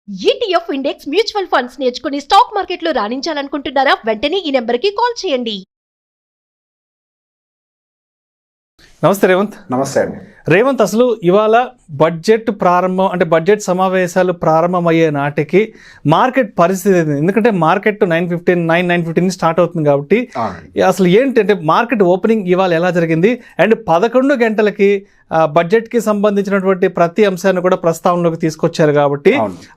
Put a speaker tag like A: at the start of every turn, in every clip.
A: ETF index mutual funds నేర్చుకుని stock మార్కెట్లో రాణించాలనుకుంటున్నారా? వెంటనే ఈ నెంబర్కి కాల్ చేయండి.
B: నమస్తే రేవంత్.
C: నమస్తే అండి
B: రేవంత్, అసలు ఇవాళ బడ్జెట్ ప్రారంభం అంటే బడ్జెట్ సమావేశాలు ప్రారంభమయ్యే నాటికి మార్కెట్ పరిస్థితి ఏంది? ఎందుకంటే మార్కెట్ 9:15 స్టార్ట్ అవుతుంది కాబట్టి అసలు ఏంటంటే మార్కెట్ ఓపెనింగ్ ఇవాళ ఎలా జరిగింది అండ్ 11 గంటలకి బడ్జెట్కి సంబంధించినటువంటి ప్రతి అంశాన్ని కూడా ప్రస్తావనలోకి తీసుకొచ్చారు కాబట్టి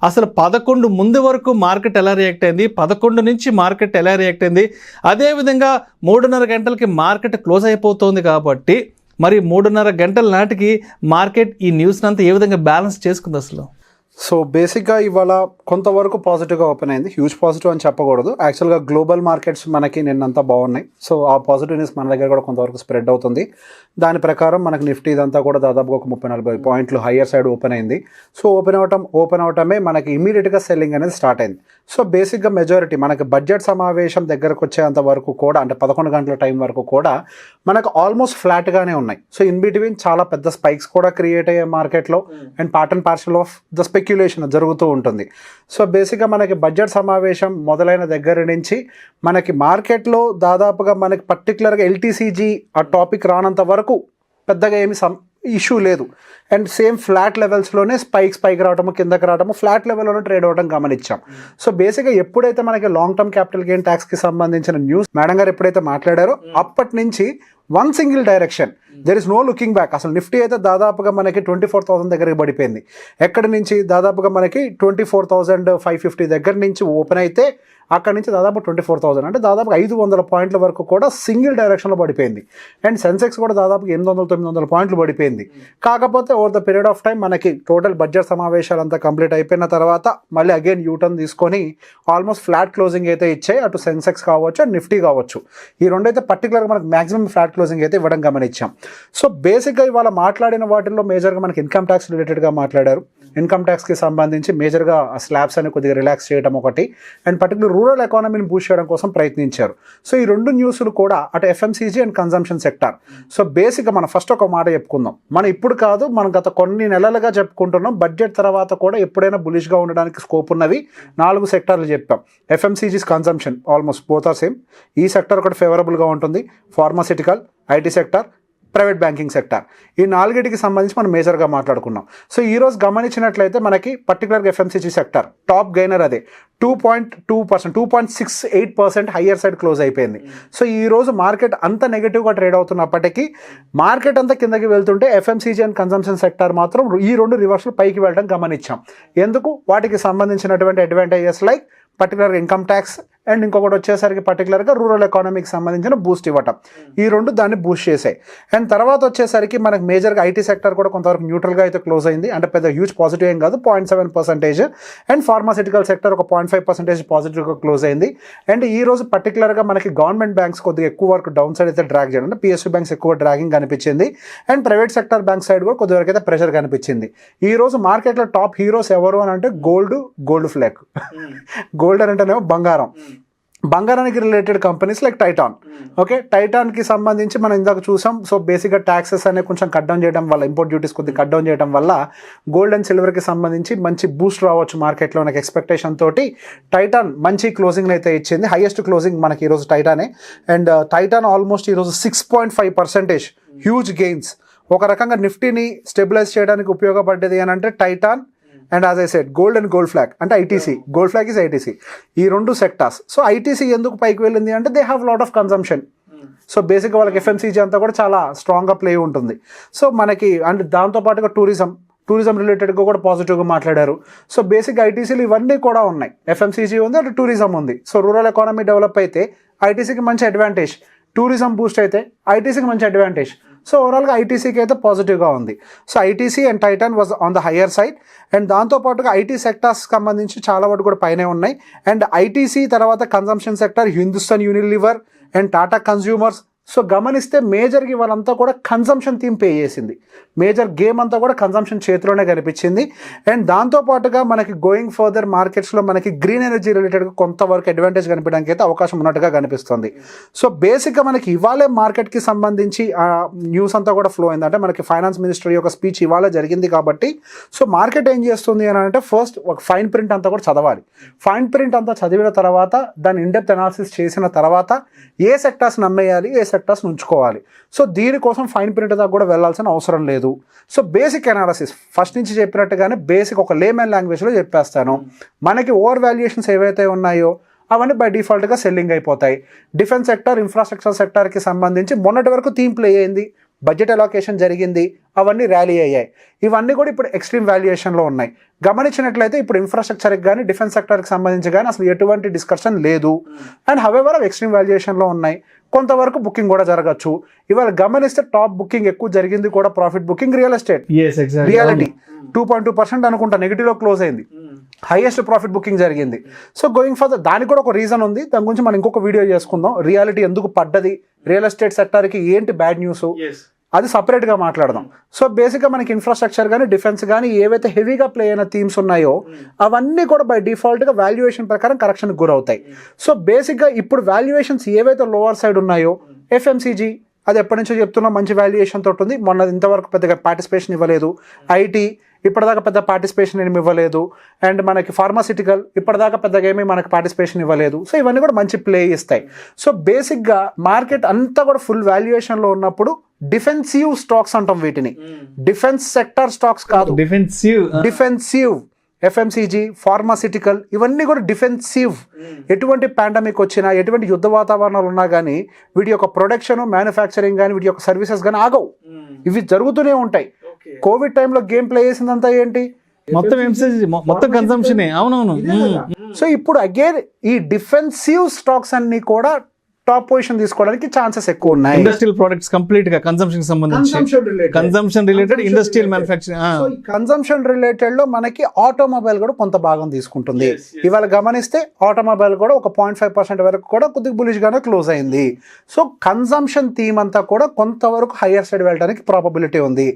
B: అసలు 11 ముందు వరకు మార్కెట్ ఎలా రియాక్ట్ అయింది, 11 నుంచి మార్కెట్ ఎలా రియాక్ట్ అయింది, అదేవిధంగా 3:30 గంటలకి మార్కెట్ క్లోజ్ అయిపోతుంది కాబట్టి మరి 3:30 గంటల నాటికి మార్కెట్ ఈ న్యూస్ని అంతా ఏ విధంగా బ్యాలెన్స్ చేసుకుంది అసలు?
C: సో బేసిక్గా ఇవాళ కొంతవరకు పాజిటివ్గా ఓపెన్ అయింది. హ్యూజ్ పాజిటివ్ అని చెప్పకూడదు. యాక్చువల్గా గ్లోబల్ మార్కెట్స్ మనకి నిన్నంతా బాగున్నాయి. సో ఆ పాజిటివ్నెస్ మన దగ్గర కూడా కొంతవరకు స్ప్రెడ్ అవుతుంది. దాని ప్రకారం మనకి నిఫ్టీ ఇదంతా కూడా దాదాపుగా ఒక 30-40 పాయింట్లు హయ్యర్ సైడ్ ఓపెన్ అయింది. సో ఓపెన్ అవటమే మనకి ఇమీడియట్గా సెల్లింగ్ అనేది స్టార్ట్ అయింది. సో బేసిక్గా మెజారిటీ మనకి బడ్జెట్ సమావేశం దగ్గరకు వచ్చేంత వరకు కూడా అంటే 11 గంటల టైం వరకు కూడా మనకు ఆల్మోస్ట్ ఫ్లాట్గానే ఉన్నాయి. సో ఇన్ బిట్వీన్ చాలా పెద్ద స్పైక్స్ కూడా క్రియేట్ అయ్యే మార్కెట్లో and part and parcel of the speculation జరుగుతూ ఉంటుంది. సో బేసిక్గా మనకి బడ్జెట్ సమావేశం మొదలైన దగ్గర నుంచి మనకి మార్కెట్లో దాదాపుగా మనకి పర్టికులర్గా ఎల్టీసీజీ ఆ టాపిక్ రానంత వరకు పెద్దగా ఏమి ఇష్యూ లేదు. అండ్ సేమ్ ఫ్లాట్ లెవెల్స్లోనే స్పైక్ రావడము, కిందకి రావడము, ఫ్లాట్ లెవెల్లోనే ట్రేడ్ అవ్వడం గమనించాం. సో బేసిక్గా ఎప్పుడైతే మనకి లాంగ్ టర్మ్ క్యాపిటల్ గెయిన్ ట్యాక్స్కి సంబంధించిన న్యూస్ మేడం గారు ఎప్పుడైతే మాట్లాడారో అప్పటి నుంచి one single direction, there is no looking back. అసలు నిఫ్టీ అయితే దాదాపుగా మనకి 24,000 దగ్గరికి పడిపోయింది. ఎక్కడి నుంచి దాదాపుగా మనకి 24,550 దగ్గర నుంచి ఓపెన్ అయితే అక్కడ నుంచి దాదాపు 24,000 అంటే దాదాపు 500 పాయింట్ల వరకు కూడా సింగిల్ డైరెక్షన్లో పడిపోయింది. అండ్ సెన్సెక్స్ కూడా దాదాపు 800-900 పాయింట్లు పడిపోయింది. కాకపోతే over the period of time మనకి టోటల్ బడ్జెట్ సమావేశాలు అంతా కంప్లీట్ అయిపోయిన తర్వాత మళ్ళీ అగైన్ యూటర్న్ తీసుకొని ఆల్మోస్ట్ ఫ్లాట్ క్లోజింగ్ అయితే ఇచ్చాయి. అటు సెన్సెక్స్ కావచ్చు అండ్ నిఫ్టీ కావచ్చు, ఈ రెండైతే పర్టికులర్గా మనకి మాక్సిమం ఫ్లాట్ క్లోజింగ్ అయితే ఇవ్వడం గమనించాం. సో బేసిక్గా ఇవాళ మాట్లాడిన వాటిల్లో మేజర్గా మనకి ఇన్కమ్ ట్యాక్స్ రిలేటెడ్గా మాట్లాడారు. ఇన్కమ్ ట్యాక్స్కి సంబంధించి మేజర్గా స్లాబ్స్ అని కొద్దిగా రిలాక్స్ చేయడం ఒకటి, అండ్ పర్టికులర్ రూరల్ ఎకానమీని బూస్ట్ చేయడం కోసం ప్రయత్నించారు. సో ఈ రెండు న్యూస్లు కూడా అటు FMCG and consumption sector. So బేసిక్గా మనం ఫస్ట్ ఒక మాట చెప్పుకుందాం. మనం ఇప్పుడు కాదు, మనం గత కొన్ని నెలలుగా చెప్పుకుంటున్నాం బడ్జెట్ తర్వాత కూడా ఎప్పుడైనా బులిష్గా ఉండడానికి స్కోప్ ఉన్నవి 4 సెక్టార్లు చెప్పాం. FMCGs consumption almost both are same. ఈ సెక్టార్ ఒకటి ఫేవరబుల్గా ఉంటుంది. Pharmaceutical, IT sector, private banking sector, ఈ 4టికి సంబంధించి మనం మేజర్గా మాట్లాడుకున్నాం. సో ఈరోజు గమనించినట్లయితే మనకి పర్టికులర్గా ఎఫ్ఎంసీజీ సెక్టార్ టాప్ గెయినర్ అదే 2.2%, 2.68% హయ్యర్ సైడ్ క్లోజ్ అయిపోయింది. సో ఈరోజు మార్కెట్ అంత నెగిటివ్గా ట్రేడ్ అవుతున్నప్పటికీ మార్కెట్ అంతా కిందకి వెళ్తుంటే ఎఫ్ఎంసీజీ అండ్ కన్జంప్షన్ సెక్టార్ మాత్రం ఈ 2 రివర్స్లు పైకి వెళ్ళడం గమనించాం. ఎందుకు? వాటికి సంబంధించినటువంటి అడ్వాంటేజెస్ లైక్ పర్టికులర్గా ఇన్కమ్ ట్యాక్స్ అండ్ ఇంకొకటి వచ్చేసరికి పర్టికులర్గా రూరల్ ఎకానమీకి సంబంధించిన బూస్ట్ ఇవ్వటం, ఈ 2 దాన్ని బూస్ట్ చేసాయి. అండ్ తర్వాత వచ్చేసరికి మనకు మేజర్గా ఐటీ సెక్టర్ కూడా కొంతవరకు న్యూట్రల్గా అయితే క్లోజ్ అయింది. అంటే పెద్ద హ్యూజ్ పాజిటివ్ ఏం కాదు, 0.7%. అండ్ ఫార్మాసిటికల్ సెక్టర్ ఒక 0.5% పాజిటివ్గా క్లోజ్ అయింది. అండ్ ఈ రోజు పర్టికులర్గా మనకి గవర్నమెంట్ బ్యాంక్స్ కొద్దిగా ఎక్కువ వరకు డౌన్ సైడ్ అయితే డ్రాగ్ చేయడం, అంటే పిఎస్యూ బ్యాంక్స్ ఎక్కువ డ్రాగింగ్ కనిపించింది. And private sector bank side కూడా కొద్ది వరకు అయితే ప్రెషర్ కనిపించింది. ఈ రోజు మార్కెట్లో టాప్ హీరోస్ ఎవరు అని అంటే గోల్డ్ ఫ్లాగ్. గోల్డ్ అని అంటేనేమో బంగారానికి related companies like Titan. Okay, టైటాన్కి సంబంధించి మనం ఇందాక చూసాం. సో బేసిక్గా ట్యాక్సెస్ అనేవి కొంచెం కట్ డౌన్ చేయడం వల్ల, ఇంపోర్ట్ డ్యూటీస్ కొద్దిగా కట్ డౌన్ చేయడం వల్ల గోల్డ్ అండ్ సిల్వర్కి సంబంధించి మంచి బూస్ట్ రావచ్చు మార్కెట్లో నాకు ఎక్స్పెక్టేషన్ తోటి. టైటాన్ మంచి క్లోజింగ్ అయితే ఇచ్చింది, హైయెస్ట్ క్లోజింగ్ మనకి ఈరోజు టైటానే. అండ్ టైటాన్ ఆల్మోస్ట్ ఈరోజు 6.5% హ్యూజ్ గెయిన్స్. ఒక రకంగా నిఫ్టీని స్టెబిలైజ్ చేయడానికి ఉపయోగపడ్డది అని అంటే Titan and as I said gold and Gold Flake అంటే ITC, Gold Flake is ITC, ఈ 2 సెక్టార్స్. సో ఐటీసీ ఎందుకు పైకి వెళ్ళింది అంటే they have lot of consumption. So బేసిక్గా వాళ్ళకి ఎఫ్ఎంసీజీ అంతా కూడా చాలా స్ట్రాంగ్గా ప్లే ఉంటుంది. సో మనకి అండ్ దాంతోపాటుగా టూరిజం రిలేటెడ్గా కూడా పాజిటివ్గా మాట్లాడారు. సో బేసిక్గా ఐటీసీలు ఇవన్నీ కూడా ఉన్నాయి. ఎఫ్ఎంసీజీ ఉంది, అటు టూరిజం ఉంది. సో రూరల్ ఎకానమీ డెవలప్ అయితే ఐటీసీకి మంచి అడ్వాంటేజ్, టూరిజం బూస్ట్ అయితే ఐటీసీకి మంచి అడ్వాంటేజ్. సో ఓవరాల్గా ఐటీసీకి అయితే పాజిటివ్గా ఉంది. So ITC and Titan was on the higher side. And దాంతోపాటుగా ఐటీ సెక్టార్స్కి సంబంధించి చాలా వాటి కూడా పైనే ఉన్నాయి. అండ్ ఐటీసీ తర్వాత consumption sector Hindustan Unilever and Tata consumers, so గమనిస్తే మేజర్గా వాళ్ళంతా కూడా కన్జంప్షన్ థీమ్ పే చేసింది. మేజర్ గేమ్ అంతా కూడా కన్జంప్షన్ చేతిలోనే కనిపించింది. అండ్ దాంతోపాటుగా మనకి గోయింగ్ ఫర్దర్ మార్కెట్స్లో మనకి గ్రీన్ ఎనర్జీ రిలేటెడ్గా కొంతవరకు అడ్వాంటేజ్ కనిపించడానికి అయితే అవకాశం ఉన్నట్టుగా కనిపిస్తుంది. సో బేసిక్గా మనకి ఇవాళే మార్కెట్కి సంబంధించి న్యూస్ అంతా కూడా ఫ్లో అయింది. అంటే మనకి ఫైనాన్స్ మినిస్టర్ యొక్క స్పీచ్ ఇవాళ జరిగింది కాబట్టి సో మార్కెట్ ఏం చేస్తుంది అని అంటే ఫస్ట్ ఒక ఫైన్ ప్రింట్ అంతా కూడా చదవాలి. ఫైన్ ప్రింట్ అంతా చదివిన తర్వాత దాని ఇన్డెప్త్ అనాలిసిస్ చేసిన తర్వాత ఏ సెక్టార్స్ నమ్మేయాలి, ఏ సెక్టార్స్ ఉంచుకోవాలి. సో దీనికోసం ఫైన్ ప్రింట్ దాకా కూడా వెళ్ళాల్సిన అవసరం లేదు. సో బేసిక్ అనాలిసిస్ ఫస్ట్ నుంచి చెప్పినట్టుగానే బేసిక్ ఒక లేమన్ లాంగ్వేజ్లో చెప్పేస్తాను. మనకి ఓవర్ వాల్యుయేషన్స్ ఏవైతే ఉన్నాయో అవన్నీ బై డిఫాల్ట్గా సెల్లింగ్ అయిపోతాయి. డిఫెన్స్ సెక్టార్, ఇన్ఫ్రాస్ట్రక్చర్ సెక్టార్కి సంబంధించి మొన్నటి వరకు థీమ్ ప్లే అయింది, బడ్జెట్ అలొకేషన్ జరిగింది, అవన్నీ ర్యాలీ అయ్యాయి. ఇవన్నీ కూడా ఇప్పుడు ఎక్స్ట్రీమ్ వాల్యుయేషన్లో ఉన్నాయి. గమనించినట్లయితే ఇప్పుడు ఇన్ఫ్రాస్ట్రక్చర్కి కానీ డిఫెన్స్ సెక్టర్కి సంబంధించి కానీ అసలు ఎటువంటి డిస్కషన్ లేదు. అండ్ హవెవర్ అవి ఎక్స్ట్రీమ్ వాల్యుయేషన్లో ఉన్నాయి. కొంతవరకు బుకింగ్ కూడా జరగచ్చు. ఇవాళ గమనిస్తే టాప్ బుకింగ్ ఎక్కువ జరిగింది కూడా profit booking real estate, reality 2.2% అనుకుంటా నెగిటివ్లో క్లోజ్ అయింది. హైయెస్ట్ ప్రాఫిట్ బుకింగ్ జరిగింది. సో గోయింగ్ ఫర్దర్ దానికి కూడా ఒక రీజన్ ఉంది. దాని గురించి మనం ఇంకొక వీడియో చేసుకుందాం. రియాలిటీ ఎందుకు పడ్డది, రియల్ ఎస్టేట్ సెక్టార్కి ఏంటి బ్యాడ్ న్యూస్, అది సపరేట్గా మాట్లాడదాం. సో బేసిక్గా మనకి ఇన్ఫ్రాస్ట్రక్చర్ కానీ డిఫెన్స్ కానీ ఏవైతే హెవీగా ప్లే అయిన థీమ్స్ ఉన్నాయో అవన్నీ కూడా బై డిఫాల్ట్గా వాల్యుయేషన్ ప్రకారం కరెక్షన్కి గురవుతాయి. సో బేసిక్గా ఇప్పుడు వాల్యుయేషన్స్ ఏవైతే లోవర్ సైడ్ ఉన్నాయో ఎఫ్ఎంసీజీ అది ఎప్పటి నుంచో చెప్తున్నా మంచి వాల్యుయేషన్ తోటి ఉంది. మొన్న ఇంతవరకు పెద్దగా పార్టిసిపేషన్ ఇవ్వలేదు. ఐటీ ఇప్పటిదాకా పెద్ద పార్టిసిపేషన్ ఏమి ఇవ్వలేదు. అండ్ మనకి ఫార్మాసిటికల్ ఇప్పటిదాకా పెద్దగా ఏమీ మనకి పార్టిసిపేషన్ ఇవ్వలేదు. సో ఇవన్నీ కూడా మంచి ప్లే ఇస్తాయి. సో బేసిక్గా మార్కెట్ అంతా కూడా ఫుల్ వాల్యుయేషన్లో ఉన్నప్పుడు డిఫెన్సివ్ స్టాక్స్ అంటాం వీటిని. డిఫెన్స్ సెక్టర్ స్టాక్స్ కాదు, డిఫెన్సివ్ ఎఫ్ఎంసీజీ, ఫార్మాసిటికల్ ఇవన్నీ కూడా డిఫెన్సివ్. ఎటువంటి పాండమిక్ వచ్చినా, ఎటువంటి యుద్ధ వాతావరణాలు ఉన్నా కానీ వీటి యొక్క ప్రొడక్షన్, మ్యానుఫ్యాక్చరింగ్ కానీ వీటి యొక్క సర్వీసెస్ కానీ ఆగవు. ఇవి జరుగుతూనే ఉంటాయి. కోవిడ్ టైంలో గేమ్ ప్లే చేసిందంతా ఏంటి,
B: మొత్తం కన్సంప్షన్. అవునవును.
C: సో ఇప్పుడు అగైన్ ఈ డిఫెన్సివ్ స్టాక్స్ అన్ని కూడా టాప్ పొజిషన్ తీసుకోవడానికి ఛాన్సెస్ ఎక్కువ ఉన్నాయి.
B: ఇండస్ట్రియల్ ప్రొడక్ట్స్ కంప్లీట్ గా కన్సంప్షన్ సంబంధించి, consumption related industrial manufacturing,
C: consumption related లో మనకి ఆటోమొబైల్ కూడా కొంత భాగం తీసుకుంటుంది. ఇవాళ గమనిస్తే ఆటోమొబైల్ కూడా ఒక 0.5% వరకు కూడా కొద్దిగా బులిష్ గానే క్లోజ్ అయింది. సో కన్సంప్షన్ థీమ్ అంతా కూడా కొంతవరకు హయ్యర్ సైడ్ వెళ్ళడానికి ప్రాబబిలిటీ ఉంది.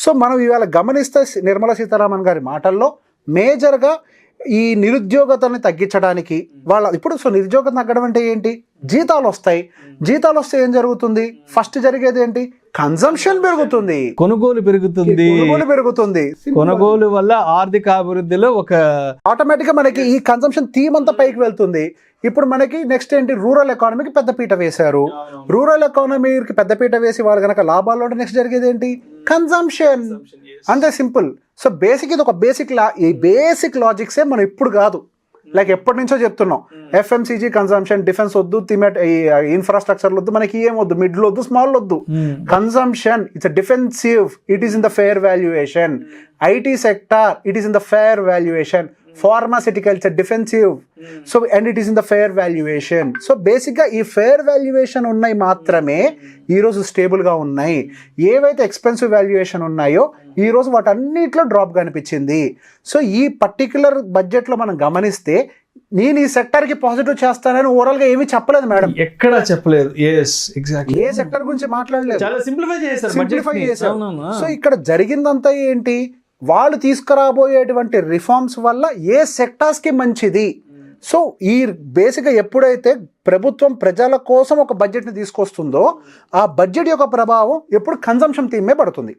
C: సో మనం ఇవాళ గమనిస్తే నిర్మలా సీతారామన్ గారి మాటల్లో మేజర్గా ఈ నిరుద్యోగతని తగ్గించడానికి ఇప్పుడు సో నిరుద్యోగత తగ్గడం అంటే ఏంటి, జీతాలు వస్తాయి. జీతాలు వస్తే ఏం జరుగుతుంది, ఫస్ట్ జరిగేది ఏంటి, కన్సంప్షన్ పెరుగుతుంది,
B: కొనుగోలు
C: పెరుగుతుంది.
B: కొనుగోలు వల్ల ఆర్థిక అభివృద్ధిలో ఒక
C: ఆటోమేటిక్ గా మనకి ఈ కన్సంప్షన్ థీమ్ అంతా పైకి వెళ్తుంది. ఇప్పుడు మనకి నెక్స్ట్ ఏంటి, రూరల్ ఎకానమీకి పెద్దపీట వేశారు. రూరల్ ఎకానమీకి పెద్దపీట వేసి వాళ్ళు కనుక లాభాల్లో ఉంటే నెక్స్ట్ జరిగేది ఏంటి, కన్సంప్షన్. అంతే సింపుల్. సో బేసిక్ ఇది ఒక ఈ బేసిక్ లాజిక్సే మనం ఇప్పుడు కాదు, లైక్ ఎప్పటి నుంచో చెప్తున్నాం. ఎఫ్ఎంసీజీ కన్సంప్షన్, డిఫెన్స్ వద్దు, ఇన్ఫ్రాస్ట్రక్చర్ వద్దు, మనకి ఏం వద్దు, మిడిల్ వద్దు, స్మాల్ వద్దు. Consumption it's defensive, it is in the fair valuation. IT sector it is in the fair valuation. Pharmaceutical it's a defensive, so and it is in the fair valuation. So బేసిక్గా ఈ fair valuation ఉన్నాయి మాత్రమే ఈరోజు స్టేబుల్గా ఉన్నాయి. ఏవైతే expensive valuation ఉన్నాయో ఈరోజు వాటన్నిటిలో డ్రాప్ కనిపించింది. సో ఈ పర్టికులర్ బడ్జెట్లో మనం గమనిస్తే నేను ఈ సెక్టర్కి పాజిటివ్ చేస్తానని ఓవరాల్గా ఏమీ చెప్పలేదు మేడం,
B: ఎక్కడా చెప్పలేదు.
C: ఏ సెక్టర్ గురించి మాట్లాడలేదు,
B: చాలా సింప్లిఫై చేశారు.
C: సో ఇక్కడ జరిగిందంతా ఏంటి, వాళ్ళు తీసుకురాబోయేటువంటి రిఫార్మ్స్ వల్ల ఏ సెక్టార్స్కి మంచిది. సో ఈ బేసిక్గా ఎప్పుడైతే ప్రభుత్వం ప్రజల కోసం ఒక బడ్జెట్ని తీసుకొస్తుందో ఆ బడ్జెట్ యొక్క ప్రభావం ఎప్పుడు కన్సంప్షన్ థీమే పడుతుంది.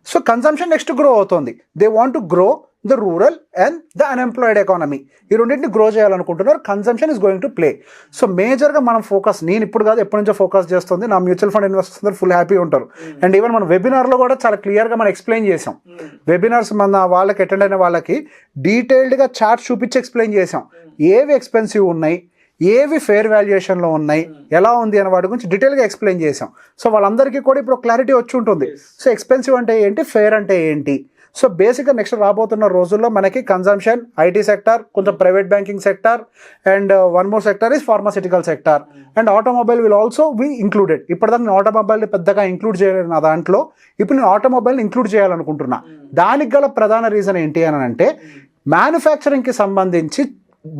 C: సో కన్సంప్షన్ నెక్స్ట్ గ్రో అవుతుంది. They want to grow the rural and the unemployed economy. ఈ రెండింటిని గ్రో చేయాలనుకుంటున్నారు. Consumption is going to play. So మేజర్గా మనం ఫోకస్, నేను ఇప్పుడు కాదు ఎప్పటి నుంచో ఫోకస్ చేస్తుంది, నా మ్యూచువల్ ఫండ్ ఇన్వెస్టర్స్ అందరూ ఫుల్ హ్యాపీ ఉంటారు. అండ్ ఈవెన్ మన వెబినార్లో కూడా చాలా క్లియర్గా మనం ఎక్స్ప్లెయిన్ చేసాం. వెబినార్స్ మన వాళ్ళకి అటెండ్ అయిన వాళ్ళకి డీటెయిల్డ్గా చార్ట్ చూపించి ఎక్స్ప్లెయిన్ చేసాం. ఏవి ఎక్స్పెన్సివ్ ఉన్నాయి, ఏవి ఫేర్ వాల్యుయేషన్లో ఉన్నాయి, ఎలా ఉంది అనే వాటి గురించి డీటెయిల్గా ఎక్స్ప్లెయిన్ చేసాం. సో వాళ్ళందరికీ కూడా ఇప్పుడు క్లారిటీ వచ్చి ఉంటుంది. సో ఎక్స్పెన్సివ్ అంటే ఏంటి, ఫేర్ అంటే ఏంటి. సో బేసిక్గా నెక్స్ట్ రాబోతున్న రోజుల్లో మనకి కన్సంప్షన్, ఐటీ సెక్టార్, కొంచెం private banking sector, and one more sector is pharmaceutical sector, and automobile will also be included. ఇప్పటిదాకా నేను ఆటోమొబైల్ని పెద్దగా ఇంక్లూడ్ చేయలేదు నా దాంట్లో, ఇప్పుడు నేను ఆటోమొబైల్ని ఇంక్లూడ్ చేయాలనుకుంటున్నా. దానికి గల ప్రధాన రీజన్ ఏంటి అని అంటే మ్యానుఫ్యాక్చరింగ్కి సంబంధించి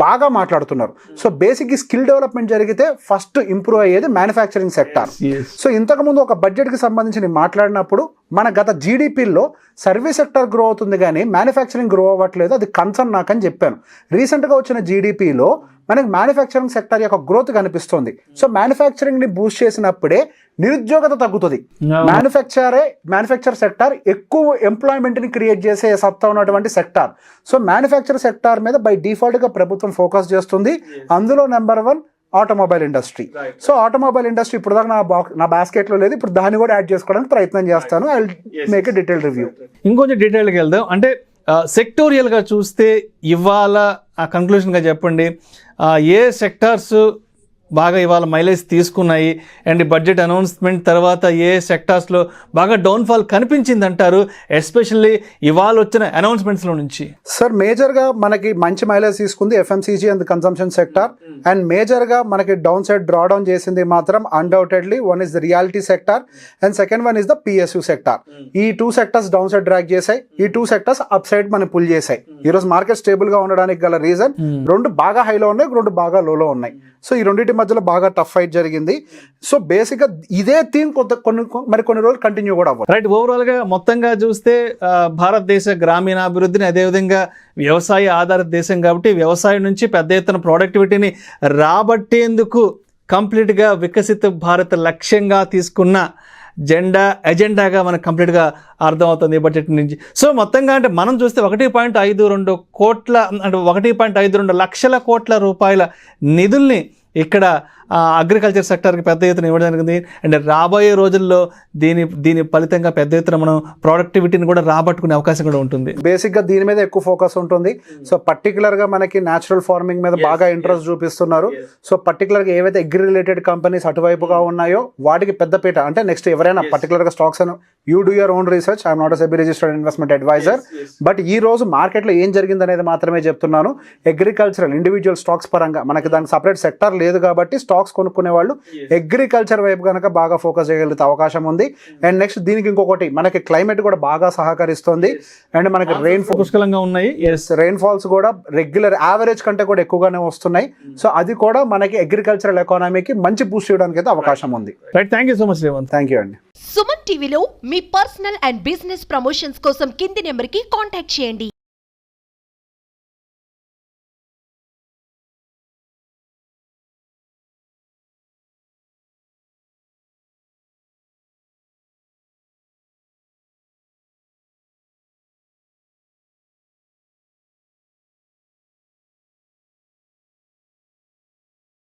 C: బాగా మాట్లాడుతున్నారు. సో బేసిక్ ఈ స్కిల్ డెవలప్మెంట్ జరిగితే ఫస్ట్ ఇంప్రూవ్ అయ్యేది మ్యానుఫ్యాక్చరింగ్ సెక్టార్. సో ఇంతకుముందు ఒక బడ్జెట్కి సంబంధించి నేను మాట్లాడినప్పుడు మన గత జీడిపిలో సర్వీస్ సెక్టర్ గ్రో అవుతుంది కానీ మ్యానుఫ్యాక్చరింగ్ గ్రో అవ్వట్లేదు, అది కన్సర్న్ నాకని చెప్పాను. రీసెంట్గా వచ్చిన జీడిపిలో మనకి మ్యానుఫ్యాక్చరింగ్ సెక్టర్ యొక్క గ్రోత్ కనిపిస్తుంది. సో మ్యానుఫ్యాక్చరింగ్ని బూస్ట్ చేసినప్పుడే నిరుద్యోగత తగ్గుతుంది. మ్యానుఫ్యాక్చర్ సెక్టార్ ఎక్కువ ఎంప్లాయ్మెంట్ని క్రియేట్ చేసే సత్తా ఉన్నటువంటి సెక్టార్. సో మ్యానుఫ్యాక్చర్ సెక్టార్ మీద బై డిఫాల్ట్గా ప్రభుత్వం ఫోకస్ చేస్తుంది. అందులో number 1 automobile industry. So automobile industry ఇప్పుడు దాకా నా బాస్కెట్లో లేదు, ఇప్పుడు దాన్ని కూడా యాడ్ చేసుకోవడానికి ప్రయత్నం చేస్తాను. I will make a detail review.
B: ఇంకొంచెం డీటెయిల్గా వెళ్దాం. అంటే సెక్టోరియల్గా చూస్తే ఇవాళ ఆ కన్క్లూషన్గా చెప్పండి, ఏ సెక్టార్స్ బాగా ఇవాళ మైలేజ్ తీసుకున్నాయి అండ్ బడ్జెట్ అనౌన్స్మెంట్ తర్వాత ఏ సెక్టార్స్లో బాగా డౌన్ఫాల్ కనిపించింది అంటారు, ఎస్పెషల్లీ ఇవాళ వచ్చిన అనౌన్స్మెంట్స్లో నుంచి?
C: సార్ మేజర్గా మనకి మంచి మైలేజ్ తీసుకుంది FMCG and consumption sector. And మేజర్గా మనకి డౌన్ సైడ్ డ్రా డౌన్ చేసింది మాత్రం undoubtedly one is the reality sector and second one is the PSU sector. ఈ 2 సెక్టర్స్ డౌన్ సైడ్ డ్రాగ్ చేశాయి, ఈ 2 సెక్టర్స్ అప్ సైడ్ మనం పుల్ చేశాయి. ఈరోజు మార్కెట్ స్టేబుల్గా ఉండడానికి గల రీజన్ 2 బాగా హైలో ఉన్నాయి, 2 బాగా లోలో ఉన్నాయి. సో ఈ రెండింటి మధ్యలో బాగా టఫ్ ఫైట్ జరిగింది. సో బేసిక్గా ఇదే థీమ్ కొన్ని రోజులు కంటిన్యూ కూడా అవ్వదు.
B: రైట్, ఓవరాల్గా మొత్తంగా చూస్తే భారతదేశ గ్రామీణాభివృద్ధిని, అదేవిధంగా వ్యవసాయ ఆధారిత దేశం కాబట్టి వ్యవసాయం నుంచి పెద్ద ఎత్తున ప్రొడక్టివిటీని రాబట్టేందుకు కంప్లీట్గా వికసిత భారత్ లక్ష్యంగా తీసుకున్న ఎజెండాగా మనకు కంప్లీట్గా అర్థమవుతుంది ఈ బడ్జెట్ నుంచి. సో మొత్తంగా అంటే మనం చూస్తే 1.52 కోట్ల అంటే 1.52 లక్షల కోట్ల రూపాయల నిధుల్ని ఇక్కడ అగ్రికల్చర్ సెక్టర్కి పెద్ద ఎత్తున ఇవ్వడం జరిగింది. అండ్ రాబోయే రోజుల్లో దీని ఫలితంగా పెద్ద ఎత్తున మనం ప్రొడక్టివిటీని కూడా రాబట్టుకునే అవకాశం కూడా ఉంటుంది.
C: బేసిక్గా దీని మీద ఎక్కువ ఫోకస్ ఉంటుంది. సో పర్టికులర్గా మనకి న్యాచురల్ ఫార్మింగ్ మీద బాగా ఇంట్రెస్ట్ చూపిస్తున్నారు. సో పర్టికులర్గా ఏవైతే అగ్రి రిలేటెడ్ కంపెనీస్ అటువైపుగా ఉన్నాయో వాటికి పెద్దపీట. అంటే నెక్స్ట్ ఎవరైనా పర్టికులర్గా స్టాక్స్ అని you do your own research, I'm not SEBI registered investment adviser. But ఈ రోజు మార్కెట్లో ఏం జరిగింది అనేది మాత్రమే చెప్తున్నాను. అగ్రికల్చరల్ ఇండివిజువల్ స్టాక్స్ పరంగా మనకి దానికి సపరేట్ సెక్టర్ లేదు కాబట్టి స్టాక్స్ కొనుక్కునే వాళ్ళు అగ్రికల్చర్ వైపు కనుక బాగా ఫోకస్ చేయగలిగితే అవకాశం ఉంది. అండ్ నెక్స్ట్ దీనికి ఇంకొకటి మనకి క్లైమేట్ కూడా బాగా సహకరిస్తుంది అండ్ మనకి
B: పుష్కలంగా ఉన్నాయి.
C: రెయిన్ ఫాల్స్ కూడా రెగ్యులర్ యావరేజ్ కంటే కూడా ఎక్కువగానే వస్తున్నాయి. సో అది కూడా మనకి అగ్రికల్చరల్ ఎకానమీకి మంచి బూస్ట్ చేయడానికి అయితే అవకాశం ఉంది.
B: Right, thank you so much Revanth.
C: Thank you అండి.
A: సుమన్ టీవీలో మీ పర్సనల్ అండ్ బిజినెస్ ప్రమోషన్స్ కోసం కింది నెంబర్కి కాంటాక్ట్ చేయండి.